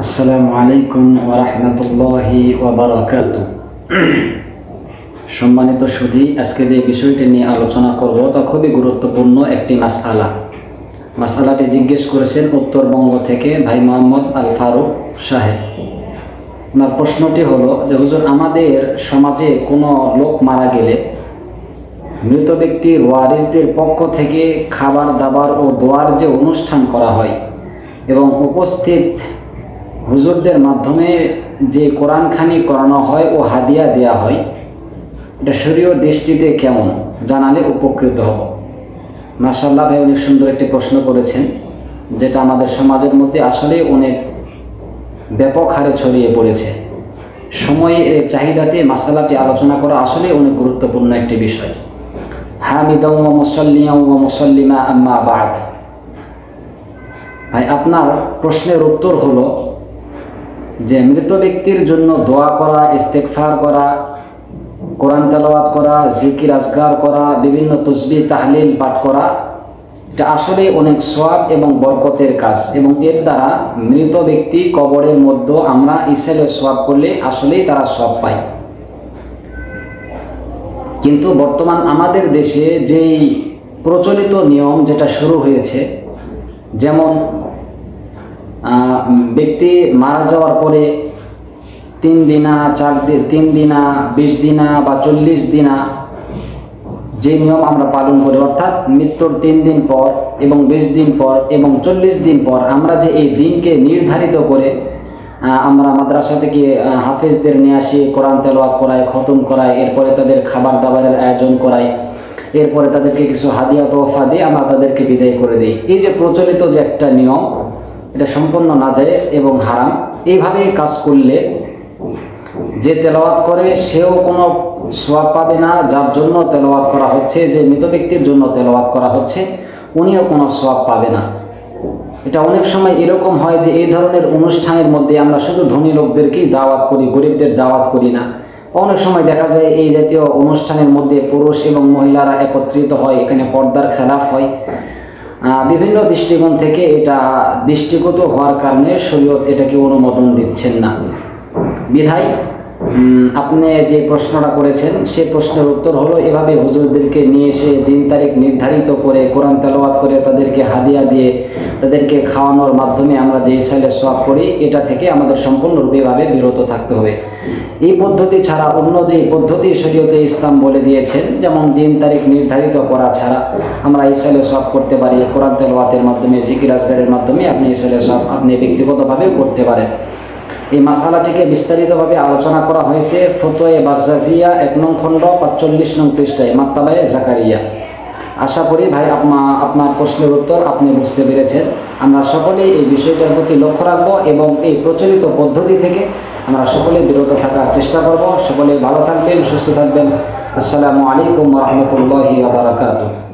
আসসালামু আলাইকুম ওয়া রাহমাতুল্লাহি ওয়া বারাকাতুহু। সম্মানিত সুধী, আজকে যে বিষয়টি নিয়ে আলোচনা করব তা খুবই গুরুত্বপূর্ণ একটি মাসআলাটি জিজ্ঞেস করেছেন উত্তরবঙ্গ থেকে ভাই মোহাম্মদ আল ফারুক সাহেব। আমার প্রশ্নটি হলো যে হুজুর, আমাদের সমাজে কোনো লোক মারা গেলে মৃত ব্যক্তির ওয়ারিসদের পক্ষ থেকে খাবার দাবার ও দোয়ার যে অনুষ্ঠান করা হয় এবং উপস্থিত হুজুরদের মাধ্যমে যে কোরআনখানি করানো হয় ও হাদিয়া দেয়া হয়, এটা শরীয় দৃষ্টিতে কেমন জানালে উপকৃত হব। মাশাআল্লাহ ভাই, অনেক সুন্দর একটি প্রশ্ন করেছেন, যেটা আমাদের সমাজের মধ্যে আসলে অনেক ব্যাপক হারে ছড়িয়ে পড়েছে। সময়ের চাহিদাতে মাসালাটি আলোচনা করা আসলে অনেক গুরুত্বপূর্ণ একটি বিষয়। হামিদাও ওয়া মুসাল্লিয়াও ওয়া মুসাল্লিমা আম্মা বাদ। ভাই, আপনার প্রশ্নের উত্তর হলো যে মৃত ব্যক্তির জন্য দোয়া করা, ইস্তেগফার করা, কোরআন তেলাওয়াত করা, জিকির আজগার করা, বিভিন্ন তাসবিহ তাহলিল পাঠ করা, এটা আসলে অনেক সওয়াব এবং বরকতের কাজ, এবং এর দ্বারা মৃত ব্যক্তি কবরের মধ্যে আমরা ইসালে সওয়াব করলে আসলেই তারা সওয়াব পায়। কিন্তু বর্তমান আমাদের দেশে যেই প্রচলিত নিয়ম যেটা শুরু হয়েছে, যেমন ব্যক্তি মারা যাওয়ার পরে 3 দিনা 3 দিনা 20 দিনা বা 40 দিনা যে নিয়ম আমরা পালন করি, অর্থাৎ মৃত্যুর 3 দিন পর এবং 20 দিন পর এবং 40 দিন পর আমরা যে এই দিনকে নির্ধারিত করে আমরা মাদ্রাসা থেকে হাফেজদের নিয়ে আসি, কোরআন তেলাওয়াত করাই, খতম করাই, এরপরে তাদের খাবার দাবারের আয়োজন করাই, এরপরে তাদেরকে কিছু হাদিয়া তোহফা দিয়ে আমরা তাদেরকে বিদায় করে দিই। এই যে প্রচলিত যে একটা নিয়ম, এটা সম্পূর্ণ নাজায়েজ এবং হারাম। এইভাবে কাজ করলে যে তেলাওয়াত করে সেও কোনো সওয়াব পাবে না, যার জন্য তেলাওয়াত করা হচ্ছে, যে মৃত ব্যক্তির জন্য তেলাওয়াত করা হচ্ছে, উনিও কোনো সওয়াব পাবে না। এটা অনেক সময় এরকম হয় যে এই ধরনের অনুষ্ঠানের মধ্যে আমরা শুধু ধনী লোকদেরকেই দাওয়াত করি, গরিবদের দাওয়াত করি না। অনেক সময় দেখা যায় এই জাতীয় অনুষ্ঠানের মধ্যে পুরুষ এবং মহিলারা একত্রিত হয়, এখানে পর্দার খেলাফ হয়। বিভিন্ন দৃষ্টিকোণ থেকে এটা দৃষ্টিগত হওয়ার কারণে শরীয়ত এটাকে অনুমোদন দিচ্ছেন না। বিধায় আপনি যে প্রশ্নটা করেছেন সেই প্রশ্নের উত্তর হলো, এভাবে হুজুরদেরকে নিয়ে এসে দিন তারিখ নির্ধারিত করে কোরআন তেলাওয়াত করে তাদেরকে হাদিয়া দিয়ে তাদেরকে খাওয়ানোর মাধ্যমে আমরা যে ইসালে সওয়াব করি, এটা থেকে আমাদের সম্পূর্ণরূপেভাবে বিরত থাকতে হবে। এই পদ্ধতি ছাড়া অন্য যে পদ্ধতি শরীয়তে ইসলাম বলে দিয়েছেন, যেমন দিন তারিখ নির্ধারিত করা ছাড়া আমরা ইসালে সওয়াব করতে পারি, কোরআন তেলাওয়াতের মাধ্যমে, জিকির আজগারের মাধ্যমে আপনি ইসালে সওয়াব আপনি ব্যক্তিগতভাবেও করতে পারেন। এই মাসালাটিকে বিস্তারিতভাবে আলোচনা করা হয়েছে ফতোয়া বাজ্জাজিয়া 1 নং খণ্ড 45 নং পৃষ্ঠায়, মাকতাবায়ে জাকারিয়া। আশা করি ভাই আপনার প্রশ্নের উত্তর আপনি বুঝতে পেরেছেন। আমরা সকলেই এই বিষয়টার প্রতি লক্ষ্য রাখবো এবং এই প্রচলিত পদ্ধতি থেকে আমরা সকলে বিরত থাকার চেষ্টা করব। সকলে ভালো থাকবেন, সুস্থ থাকবেন। আসসালামু আলাইকুম ওয়া রাহমাতুল্লাহি ওয়া বারাকাতুহু।